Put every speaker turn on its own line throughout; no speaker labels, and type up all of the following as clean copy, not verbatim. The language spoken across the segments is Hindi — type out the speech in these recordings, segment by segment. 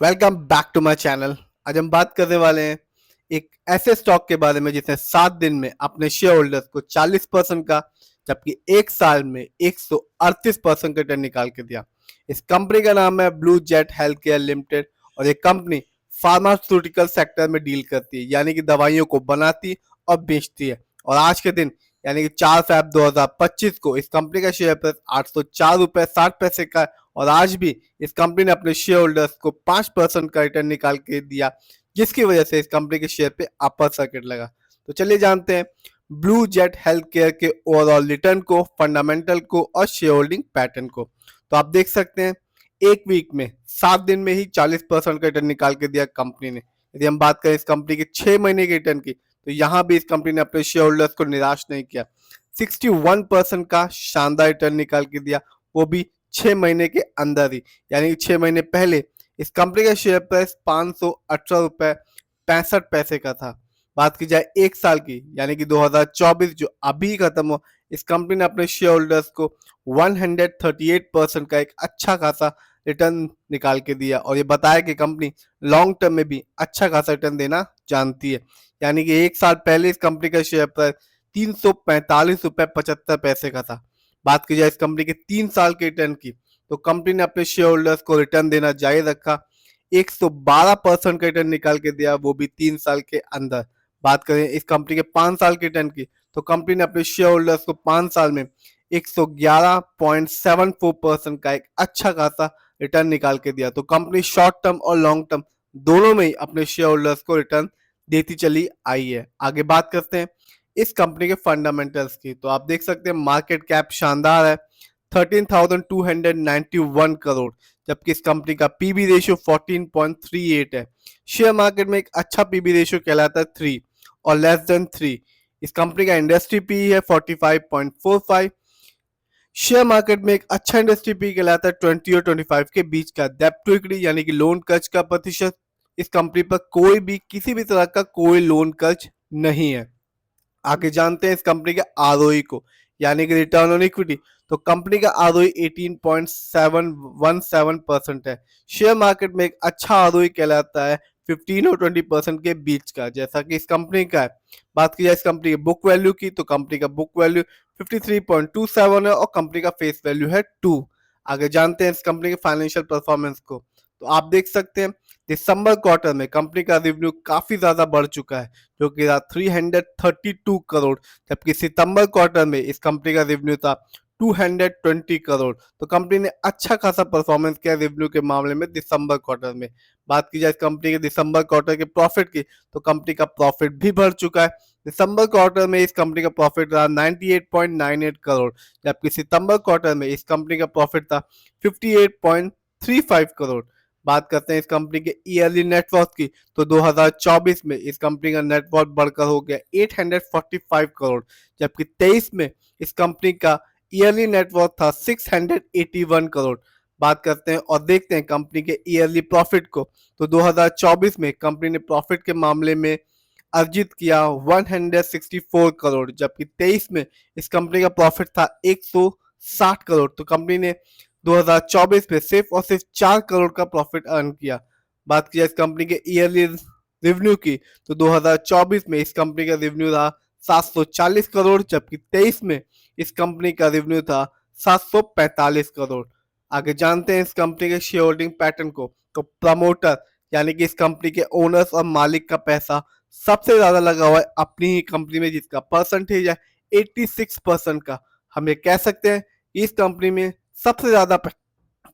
Welcome back to my channel. आज हम बात करने वाले हैं एक ऐसे स्टॉक के बारे में जिसने 7 दिन में अपने शेयर होल्डर्स को 40% का जबकि एक साल में 138% का रिटर्न निकाल के दिया। इस कंपनी का नाम है blue jet health care limited और ये कंपनी फार्मास्यूटिकल सेक्टर में डील करती है, यानी कि दवाइयों को बनाती और बेचती है। और आज के दिन यानी कि 4 फरवरी 2025 को इस कंपनी का शेयर प्राइस 804 रुपये 60 पैसे का है। और आज भी इस कंपनी ने अपने शेयर होल्डर्स को 5% का रिटर्न निकाल के दिया, जिसकी वजह से इस कंपनी के शेयर पे अपर सर्किट लगा। तो चलिए जानते हैं ब्लू जेट हेल्थ केयर के ओवरऑल रिटर्न को, फंडामेंटल को और शेयर होल्डिंग पैटर्न को। तो आप देख सकते हैं एक वीक में 7 दिन में ही 40% का रिटर्न निकाल के दिया कंपनी ने। यदि हम बात करें इस कंपनी के 6 महीने के रिटर्न की, तो यहाँ भी इस कंपनी ने अपने शेयर होल्डर्स को निराश नहीं किया। 61% का शानदार रिटर्न निकाल के दिया, वो भी 6 महीने के अंदर ही। यानी 6 महीने पहले इस कंपनी का शेयर प्राइस 518 रुपये 65 पैसे का था। बात की जाए एक साल की, यानी कि 2024 जो अभी खत्म हो, इस कंपनी ने अपने शेयर होल्डर्स को 138% का एक अच्छा खासा रिटर्न निकाल के दिया और ये बताया कि कंपनी लॉन्ग टर्म में भी अच्छा खासा रिटर्न देना जानती है। यानी कि एक साल पहले इस कंपनी का शेयर प्राइस 345 रुपये 75 पैसे का था। बात की जाए इस कंपनी के 3 साल के रिटर्न की, तो कंपनी ने अपने शेयर होल्डर्स को रिटर्न देना जारी रखा। 112% का रिटर्न निकाल के दिया, वो भी 3 साल के अंदर। बात करें इस कंपनी के 5 साल के रिटर्न की, तो कंपनी ने अपने शेयर होल्डर्स को 5 साल में 111.74% का एक अच्छा खासा रिटर्न निकाल के दिया। तो कंपनी शॉर्ट टर्म और लॉन्ग टर्म दोनों में ही अपने शेयर होल्डर्स को रिटर्न देती चली आई है। आगे बात करते हैं इस कंपनी के फंडामेंटल्स की। तो आप देख सकते हैं मार्केट कैप शानदार है, 13,291 करोड़, जबकि इस कंपनी का पीबी रेशियो 14.38 है। शेयर मार्केट में एक अच्छा पीबी रेशियो कहलाता है 3 और लेस देन 3। इस कंपनी का इंडस्ट्री पी है 45.45। शेयर मार्केट में एक अच्छा इंडस्ट्री पी कहलाता है 20 और 25 के बीच का। डेब्ट टू इक्विटी यानी कि लोन कर्ज का प्रतिशत, इस कंपनी पर कोई भी किसी भी तरह का कोई लोन कर्ज नहीं है। आगे जानते हैं इस कंपनी के आरओई को, यानी कि रिटर्न ऑन इक्विटी। तो कंपनी का आरओई 18.717% है। शेयर मार्केट में एक अच्छा आरओई कहलाता है 15 और 20% के बीच का, जैसा कि इस कंपनी का है। बात की जाए इस कंपनी के बुक वैल्यू की, तो कंपनी का बुक वैल्यू 53.27 है और कंपनी का फेस वैल्यू है 2। आगे जानते हैं इस कंपनी के फाइनेंशियल परफॉर्मेंस को। तो आप देख सकते हैं दिसंबर क्वार्टर में कंपनी का रेवेन्यू काफी ज्यादा बढ़ चुका है, जो कि था 332 करोड़, जबकि सितंबर क्वार्टर में इस कंपनी का रेवेन्यू था 220 करोड़। तो कंपनी ने अच्छा खासा परफॉर्मेंस किया रेवेन्यू के मामले में दिसंबर क्वार्टर में। बात की जाए इस कंपनी के दिसंबर क्वार्टर के प्रॉफिट की, तो कंपनी का प्रॉफिट भी बढ़ चुका है। दिसंबर क्वार्टर में इस कंपनी का प्रॉफिट रहा 98.98 करोड़, जबकि सितंबर क्वार्टर में इस कंपनी का प्रॉफिट था 58.35 करोड़। बात करते हैं इस कंपनी के ईयरली नेटवर्थ की, तो 2024 में इस कंपनी का नेटवर्थ बढ़कर हो गया 845 करोड़, जबकि 23 में इस कंपनी का ईयरली नेटवर्थ था 681 करोड़। बात करते हैं और देखते हैं कंपनी के ईयरली प्रॉफिट को, तो 2024 में कंपनी ने प्रॉफिट के मामले में अर्जित किया 164 करोड़, जबकि 23 में इस कंपनी का प्रॉफिट था 160 करोड़। तो कंपनी ने 2024 में सिर्फ और सिर्फ 4 करोड़ का प्रॉफिट अर्न किया। बात किया इस कंपनी के ईयरली रेवेन्यू की, तो 2024 में इस कंपनी का रेवेन्यू था 740 करोड़, जबकि 23 में इस कंपनी का रेवेन्यू था 745 करोड़। आगे जानते हैं इस कंपनी के शेयर होल्डिंग पैटर्न को। तो प्रमोटर यानी कि इस कंपनी के ओनर्स और मालिक का पैसा सबसे ज्यादा लगा हुआ है अपनी ही कंपनी में, जिसका परसेंटेज है 86% का। हम ये कह सकते हैं इस कंपनी में सबसे ज्यादा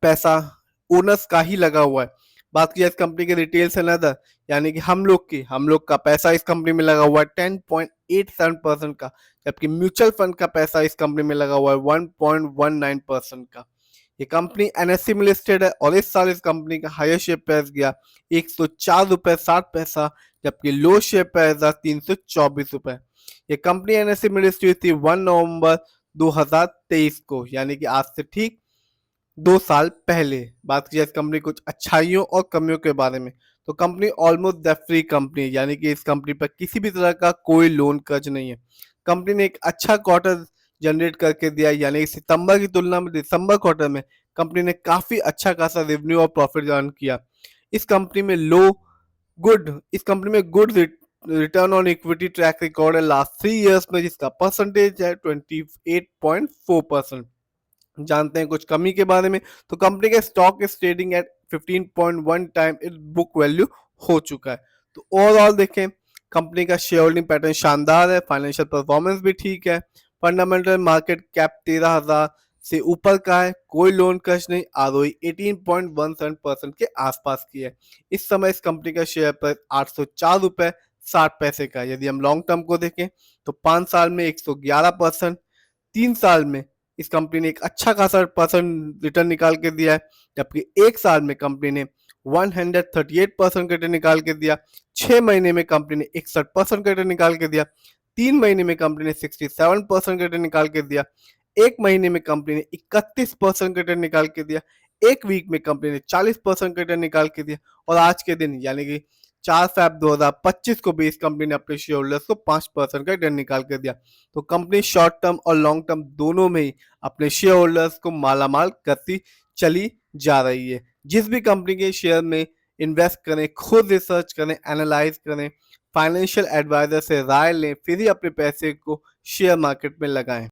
पैसा ओनर्स का ही लगा हुआ है। बात किया इस कंपनी के रिटेल से अदर यानी कि हम लोग का पैसा इस कंपनी में लगा हुआ है 10.87% का, जबकि म्यूचुअल फंड का पैसा इस कंपनी में लगा हुआ है 1.19% का। ये कंपनी एनएससी में लिस्टेड है और इस साल इस कंपनी का हायर शेयर प्राइस गया 104 रुपये 60 पैसा, जबकि लो शेयर प्राइस था 324 रुपए। ये कंपनी एनएससी में लिस्ट हुई थी 1 नवंबर 2023 को, यानी कि आज से ठीक 2 साल पहले। बात की जाए इस कंपनी कुछ अच्छाइयों और कमियों के बारे में, तो company almost debt free company, यानी कि इस कंपनी पर किसी भी तरह का कोई लोन कर्ज नहीं है। कंपनी ने एक अच्छा क्वार्टर जनरेट करके दिया, यानी कि सितंबर की तुलना में दिसंबर क्वार्टर में कंपनी ने काफी अच्छा खासा रेवेन्यू और प्रॉफिट अर्न किया। इस कंपनी में good return on equity track record है लास्ट 3 इयर्स में, जिसका परसेंटेज है 28.4%। जानते हैं कुछ कमी के बारे में, तो कंपनी का stock is trading at 15.1 time it's book value हो चुका है। तो ओवरऑल देखें, कंपनी का शेयर होल्डिंग पैटर्न शानदार है, फाइनेंशियल परफॉर्मेंस भी ठीक है, फंडामेंटल मार्केट कैप 13,000 से ऊपर का है, कोई लोन कश नहीं, आरओई 18.17% के आसपास की है। इस समय इस कंपनी का शेयर पर 804 रुपए 60 पैसे का है। यदि हम लॉन्ग टर्म को देखें तो 5 साल में 111%, 3 साल में इस कंपनी ने एक अच्छा खासा परसेंट रिटर्न निकाल के दिया है, जबकि 1 साल में कंपनी ने 138% का रिटर्न निकाल के दिया, 6 महीने में कंपनी ने 61% का रिटर्न निकाल के दिया, 3 महीने में कंपनी ने 67% का रिटर्न निकाल के दिया, 1 महीने में कंपनी ने 31% का रिटर्न निकाल के दिया, 1 वीक में कंपनी ने 40% का रिटर्न निकाल के दिया, और आज के दिन यानी कि 4 फेब 2025 को भी इस कंपनी ने अपने शेयर होल्डर्स को 5% का रिटर्न निकाल कर दिया। तो कंपनी शॉर्ट टर्म और लॉन्ग टर्म दोनों में ही अपने शेयर होल्डर्स को मालामाल करती चली जा रही है। जिस भी कंपनी के शेयर में इन्वेस्ट करें, खुद रिसर्च करें, एनालाइज करें, फाइनेंशियल एडवाइजर से राय लें, फिर ही अपने पैसे को शेयर मार्केट में लगाएं।